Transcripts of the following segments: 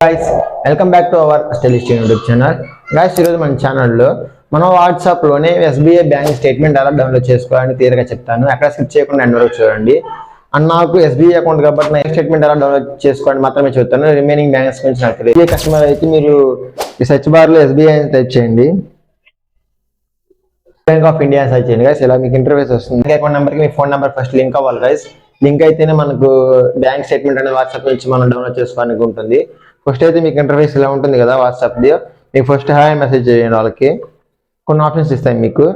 Guys welcome back to our stylish YouTube channel. Guys ఈరోజు మన ఛానల్లో మనం వాట్సాప్లోనే ఎస్బీఐ బ్యాంక్ స్టేట్మెంట్ ఎలా డౌన్లోడ్ చేసుకోవాలని క్లియర్గా చెప్తాను. ఎక్కడ స్కిప్ చేయకుండా ఎండ్ వరకు చూడండి. అండ్ నాకు ఎస్బీఐ అకౌంట్ కాబట్టి నా స్టేట్మెంట్ ఎలా డౌన్లోడ్ చేసుకోవాలని మాత్రమే చెప్తాను. రిమైనింగ్ బ్యాంక్స్ గురించి నాకు తెలియదు. ఎస్బీఐ కస్టమర్ అయితే మీరు ఈ సెర్చ్ బార్లో ఎస్బీఐ అని టైప్ చేయండి. బ్యాంక్ ఆఫ్ ఇండియా సర్చ్ చేయండి గైస్. ఇలా మీకు ఇంటర్ఫేస్ వస్తుంది. అకౌంట్ నెంబర్కి మీ ఫోన్ నెంబర్ ఫస్ట్ లింక్ అవ్వాలి గైస్. లింక్ అయితేనే మనకు బ్యాంక్ స్టేట్మెంట్ అనేది వాట్సాప్ నుంచి మనం డౌన్లోడ్ చేసుకోవడానికి ఉంటుంది. ఫస్ట్ అయితే మీకు ఇంటర్ఫేస్ ఇలా ఉంటుంది కదా వాట్సాప్ది. మీకు ఫస్ట్ హాయ్ మెసేజ్ చేయండి. వాళ్ళకి కొన్ని ఆప్షన్స్ ఇస్తాయి మీకు.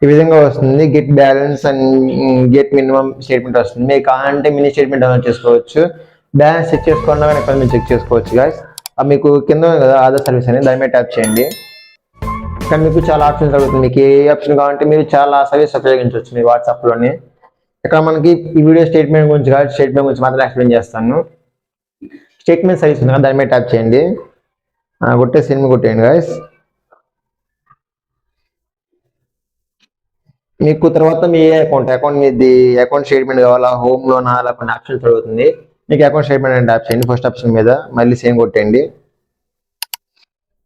ఈ విధంగా వస్తుంది. Get balance and get minimum statement వస్తుంది. మీకు కావాలంటే మినీ స్టేట్మెంట్ డౌన్లోడ్ చేసుకోవచ్చు. బ్యాలెన్స్ చెక్ చేసుకోకుండా ఎక్కడ మీరు చెక్ చేసుకోవచ్చు గాయస్. మీకు కింద కదా ఆధార్ సర్వీస్ అని దాని మీద ట్యాప్ చేయండి. ఇక్కడ మీకు చాలా ఆప్షన్స్ అడుగుతుంది. మీకు ఏ ఆప్షన్ కావాలంటే మీరు చాలా సర్వీస్ ఉపయోగించవచ్చు మీ వాట్సాప్లోనే. ఇక్కడ మనకి ఈ వీడియో స్టేట్మెంట్ గురించి కాదు, స్టేట్మెంట్ గురించి మాత్రం ఎక్స్ప్లెయిన్ చేస్తాను. స్టేట్మెంట్ సర్వీస్ ఉంది కదా దాని మీద ట్యాప్ చేయండి. సినిమా కొట్టేయండి గాయస్. మీకు తర్వాత మీ అకౌంట్ మీది అకౌంట్ స్టేట్మెంట్ కావాలా, హోమ్ లోనా, అలా కొన్ని ఆప్షన్స్ అడుగుతుంది. మీకు అకౌంట్ స్టేట్మెంట్ అని ట్యాప్ చేయండి ఫస్ట్ ఆప్షన్ మీద. మళ్ళీ సేమ్ కొట్టేయండి.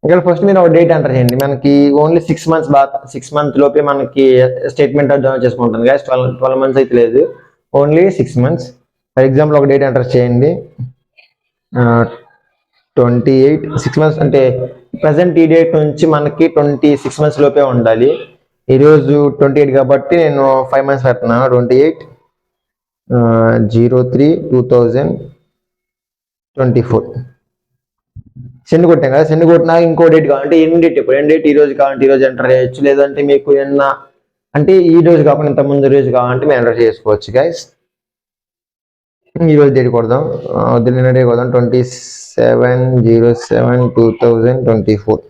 ఇక్కడ ఫస్ట్ మీరు ఒక డేట్ ఎంటర్ చేయండి. మనకి ఓన్లీ 6 మంత్స్ లోపే మనకి స్టేట్మెంట్ డౌన్లోడ్ చేసుకుంటుంది గాయస్. 12 మంత్స్ అయితే లేదు, ఓన్లీ 6 మంత్స్. ఫర్ ఎగ్జాంపుల్ ఒక డేట్ ఎంటర్ చేయండి. 28 6 మంత్స్ అంటే ప్రజెంట్ ఈ డేట్ నుంచి మనకి 26 మంత్స్ లోపే ఉండాలి. ఈరోజు 28 కాబట్టి నేను 5 మంత్స్ పెడుతున్నాను. 28/03/2024 సెండ్ కొట్టాం కదా. సెండ్ కొట్టినా ఇంకో డేట్ కావాలంటే ఎన్ని డేట్ ఈ రోజు కావాలంటే ఈ రోజు ఎంటర్ చేయొచ్చు. లేదంటే మీకు ఏమన్నా అంటే ఈ రోజు కాకుండా ఇంత ముందు రోజు కావాలంటే మేము ఎంటర్ చేసుకోవచ్చు గైస్. ఈరోజు డేట్ కొడదాం, నిన్న డేట్ కొడదాం. 27/07/2024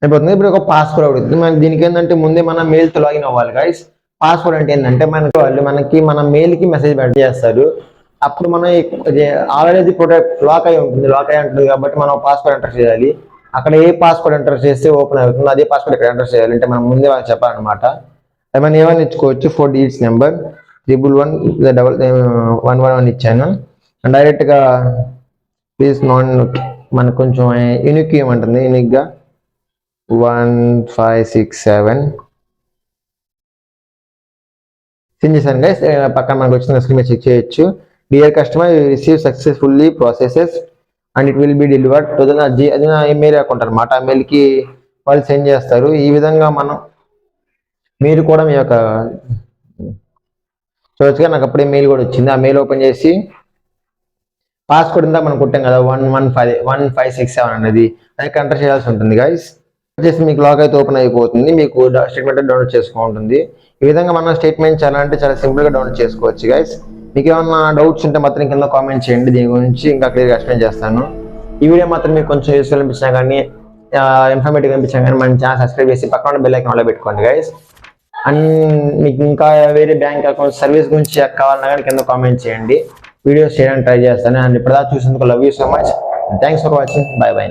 అయిపోతుంది. ఇప్పుడు ఒక పాస్వర్డ్ అడుగుతుంది. మనకి దీనికి ఏంటంటే ముందే మన మెయిల్తో లాగిన్ అవ్వాలి గైస్. పాస్వర్డ్ అంటే ఏంటంటే మనకి మన మెయిల్కి మెసేజ్ చేస్తారు. అప్పుడు మనం ఆల్రెడీ ప్రొడక్ట్ లాక్ అయి ఉంటుంది కాబట్టి మనం పాస్వర్డ్ ఎంటర్ చేయాలి. అక్కడ ఏ పాస్వర్డ్ ఎంటర్ చేస్తే ఓపెన్ అవుతుంది అదే పాస్వర్డ్ ఇక్కడ ఎంటర్ చేయాలి. అంటే మనం ముందే వాళ్ళకి చెప్పాలన్నమాట. మనం ఏమైనా ఇచ్చుకోవచ్చు. 4 digits నెంబర్ 1111 ఇచ్చాను. డైరెక్ట్గా ప్లీజ్ మనకు కొంచెం యూనిక్ ఏమంటుంది. యూనిక్గా 1567 సెండ్ చేశాను గైస్. పక్కన మనకు వచ్చిన స్క్రీన్ మీద చెక్ చేయొచ్చు. Dear customer receive successfully processes and it will be delivered to the అది నా ఈమెయిల్ అకౌంట్ అనమాట. ఆ మెయిల్కి వాళ్ళు సెండ్ చేస్తారు. ఈ విధంగా మీరు కూడా మీ యొక్క చూడొచ్చుగా. నాకు అప్పుడే మెయిల్ కూడా వచ్చింది. ఆ మెయిల్ ఓపెన్ చేసి పాస్వర్డ్ ఇందా మనం కొట్టాం కదా 1567 అనేది అది ఎంటర్ చేయాల్సి ఉంటుంది గైస్. చేసి మీకు లాగ్ అయితే ఓపెన్ అయిపోతుంది. మీకు స్టేట్మెంట్ డౌన్లోడ్ చేసుకోవాలంటుంది. ఈ విధంగా మనం స్టేట్మెంట్ చాలా అంటే చాలా సింపుల్గా డౌన్లోడ్ చేసుకోవచ్చు గైస్. మీకు ఏమన్నా డౌట్స్ ఉంటే మాత్రం కింద కామెంట్ చేయండి. దీని గురించి ఇంకా క్లియర్గా ఎక్స్ప్లెయిన్ చేస్తాను. ఈ వీడియో మాత్రం మీకు కొంచెం యూస్ఫుల్ అనిపించినా కానీ ఇన్ఫర్మేటివ్ అనిపించినా కానీ మన ఛానల్ సబ్స్క్రైబ్ చేసి పక్కన బెల్ ఐకాన్ ఆన్లో పెట్టుకోండి గైస్. అండ్ మీకు ఇంకా వేరే బ్యాంక్ అకౌంట్ సర్వీస్ గురించి కావాలన్నా కానీ కింద కామెంట్ చేయండి. వీడియోస్ చేయడానికి ట్రై చేస్తాను. అండ్ ఇప్పుడు చూసినందుకు love you so much. Thanks for watching. By by.